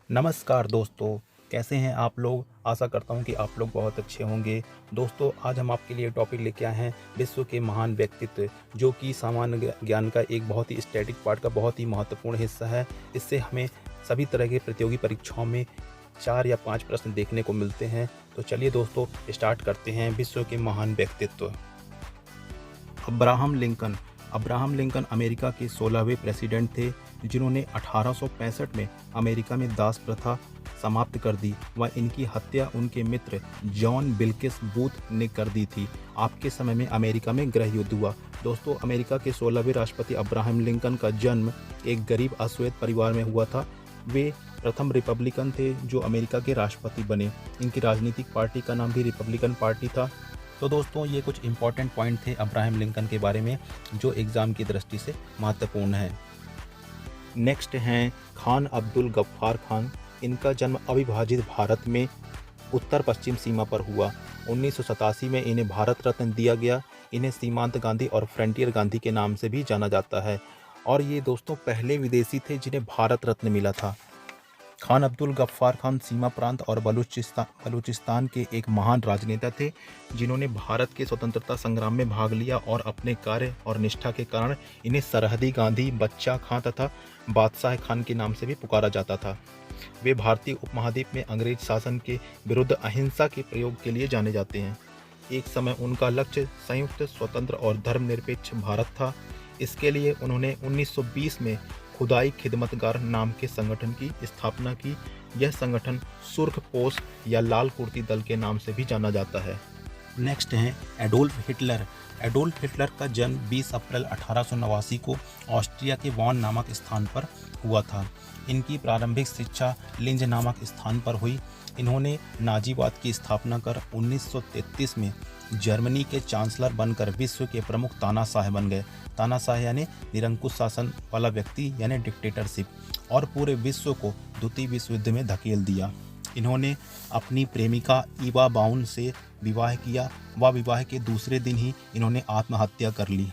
नमस्कार दोस्तों, कैसे हैं आप लोग? आशा करता हूं कि आप लोग बहुत अच्छे होंगे। दोस्तों, आज हम आपके लिए टॉपिक लेके आए हैं विश्व के महान व्यक्तित्व, जो कि सामान्य ज्ञान का एक बहुत ही स्टैटिक पार्ट का बहुत ही महत्वपूर्ण हिस्सा है। इससे हमें सभी तरह के प्रतियोगी परीक्षाओं में 4 या 5 प्रश्न देखने को मिलते हैं। तो चलिए दोस्तों, स्टार्ट करते हैं। विश्व के महान व्यक्तित्व। Abraham Lincoln. Abraham Lincoln America के 16वें प्रेसिडेंट थे, जिन्होंने 1865 में अमेरिका में दास प्रथा समाप्त कर दी व इनकी हत्या उनके मित्र जॉन विल्किस बूथ ने कर दी थी। आपके समय में अमेरिका में गृह युद्ध हुआ। दोस्तों, अमेरिका के 16वें राष्ट्रपति अब्राहम लिंकन का जन्म एक गरीब अश्वेत परिवार में हुआ था। वे प्रथम रिपब्लिकन थे जो अमेरिका के राष्ट्रपति बने। इनकी राजनीतिक पार्टी का नाम भी रिपब्लिकन पार्टी था। तो दोस्तों, ये कुछ इंपॉर्टेंट पॉइंट थे अब्राहम लिंकन के बारे में जो एग्ज़ाम की दृष्टि से महत्वपूर्ण है। नेक्स्ट हैं खान अब्दुल गफ्फार खान। इनका जन्म अविभाजित भारत में उत्तर पश्चिम सीमा पर हुआ। 1987 में इन्हें भारत रत्न दिया गया। इन्हें सीमांत गांधी और फ्रंटियर गांधी के नाम से भी जाना जाता है और ये दोस्तों पहले विदेशी थे जिन्हें भारत रत्न मिला था। खान अब्दुल गफ्फार खान सीमा प्रांत और बलूचिस्तान के एक महान राजनेता थे, जिन्होंने भारत के स्वतंत्रता संग्राम में भाग लिया और अपने कार्य और निष्ठा के कारण इन्हें सरहदी गांधी, बच्चा खां तथा बादशाह खान के नाम से भी पुकारा जाता था। वे भारतीय उपमहाद्वीप में अंग्रेज शासन के विरुद्ध अहिंसा के प्रयोग के लिए जाने जाते हैं। एक समय उनका लक्ष्य संयुक्त, स्वतंत्र और धर्मनिरपेक्ष भारत था। इसके लिए उन्होंने 1920 में खुदाई खिदमतगार नाम के संगठन की स्थापना की। यह संगठन सुर्ख पोश या लाल कुर्ती दल के नाम से भी जाना जाता है। नेक्स्ट हैं एडोल्फ हिटलर। एडोल्फ हिटलर का जन्म 20 अप्रैल 1889 को ऑस्ट्रिया के वॉन नामक स्थान पर हुआ था। इनकी प्रारंभिक शिक्षा लिंज नामक स्थान पर हुई। इन्होंने नाजीवाद की स्थापना कर 1933 में जर्मनी के चांसलर बनकर विश्व के प्रमुख तानाशाह बन गए। तानाशाह यानी निरंकुश शासन वाला व्यक्ति यानी डिक्टेटरशिप, और पूरे विश्व को द्वितीय विश्व युद्ध में धकेल दिया। इन्होंने अपनी प्रेमिका इवा बाउन से विवाह किया व विवाह के दूसरे दिन ही इन्होंने आत्महत्या कर ली।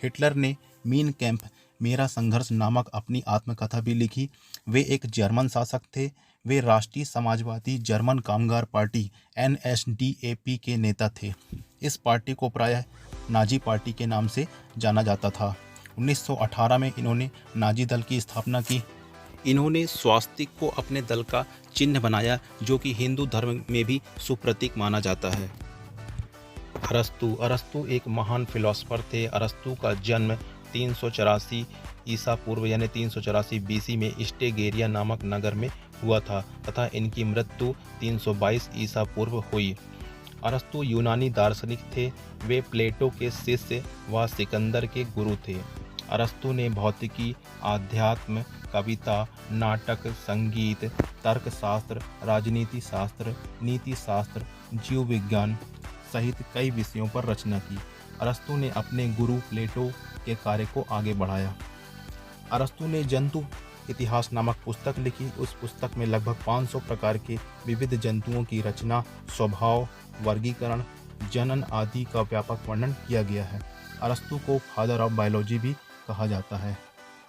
हिटलर ने मीन कैंप मेरा संघर्ष नामक अपनी आत्मकथा भी लिखी। वे एक जर्मन शासक थे। वे राष्ट्रीय समाजवादी जर्मन कामगार पार्टी NSDAP के नेता थे। इस पार्टी को प्रायः नाजी पार्टी के नाम से जाना जाता था। 1918 में इन्होंने नाजी दल की स्थापना की। इन्होंने स्वास्तिक को अपने दल का चिन्ह बनाया, जो कि हिंदू धर्म में भी सुप्रतीक माना जाता है। अरस्तु। अरस्तु एक महान फिलोसफर थे। अरस्तु का जन्म 384 ईसा पूर्व यानी 384 BC में स्टेगेरिया नामक नगर में हुआ था तथा इनकी मृत्यु 322 ईसा पूर्व हुई। अरस्तु यूनानी दार्शनिक थे। वे प्लेटो के शिष्य व सिकंदर के गुरु थे। अरस्तु ने भौतिकी, आध्यात्म, कविता, नाटक, संगीत, तर्कशास्त्र, राजनीति शास्त्र, नीति शास्त्र, जीव विज्ञान सहित कई विषयों पर रचना की। अरस्तु ने अपने गुरु प्लेटो के कार्य को आगे बढ़ाया। अरस्तु ने जंतु इतिहास नामक पुस्तक लिखी। उस पुस्तक में लगभग 500 प्रकार के विविध जंतुओं की रचना, स्वभाव, वर्गीकरण, जनन आदि का व्यापक वर्णन किया गया है। अरस्तु को फादर ऑफ बायोलॉजी भी कहा जाता है।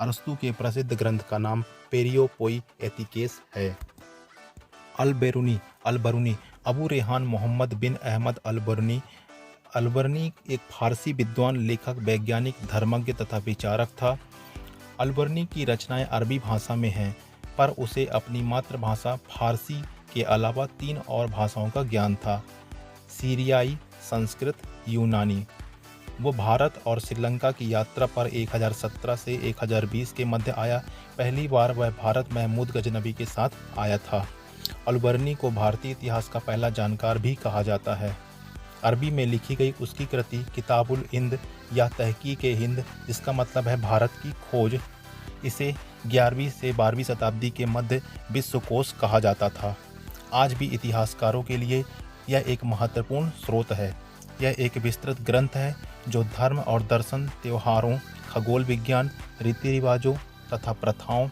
अरस्तु के प्रसिद्ध ग्रंथ का नाम पेरियोपोइएतिकेस है। अल बरूनी। अबू रेहान मोहम्मद बिन अहमद अल बरूनी एक फारसी विद्वान, लेखक, वैज्ञानिक, धर्मज्ञ तथा विचारक था। अल बरूनी की रचनाएं अरबी भाषा में हैं, पर उसे अपनी मातृभाषा फारसी के अलावा 3 और भाषाओं का ज्ञान था: सीरियाई, संस्कृत, यूनानी। वो भारत और श्रीलंका की यात्रा पर 1017 से 1020 के मध्य आया। पहली बार वह भारत महमूद गजनबी के साथ आया था। अल बरूनी को भारतीय इतिहास का पहला जानकार भी कहा जाता है। अरबी में लिखी गई उसकी कृति किताबुल हिंद या तहकीक हिंद, जिसका मतलब है भारत की खोज, इसे 11वीं से 12वीं शताब्दी के मध्य विश्वकोश कहा जाता था। आज भी इतिहासकारों के लिए यह एक महत्वपूर्ण स्रोत है। यह एक विस्तृत ग्रंथ है जो धर्म और दर्शन, त्योहारों, खगोल विज्ञान, रीति रिवाजों तथा प्रथाओं,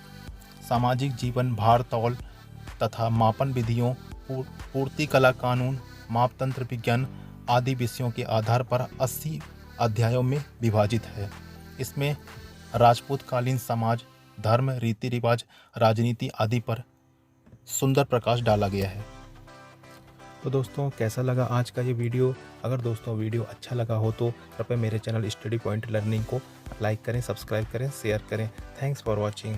सामाजिक जीवन, भार तौल तथा मापन विधियों, पूर्ति कला कानून, मापतंत्र विज्ञान आदि विषयों के आधार पर 80 अध्यायों में विभाजित है। इसमें राजपूतकालीन समाज, धर्म, रीति रिवाज, राजनीति आदि पर सुंदर प्रकाश डाला गया है। तो दोस्तों कैसा लगा आज का ये वीडियो? अगर दोस्तों वीडियो अच्छा लगा हो तो कृपया मेरे चैनल स्टडी पॉइंट लर्निंग को लाइक करें, सब्सक्राइब करें, शेयर करें। Thanks for watching.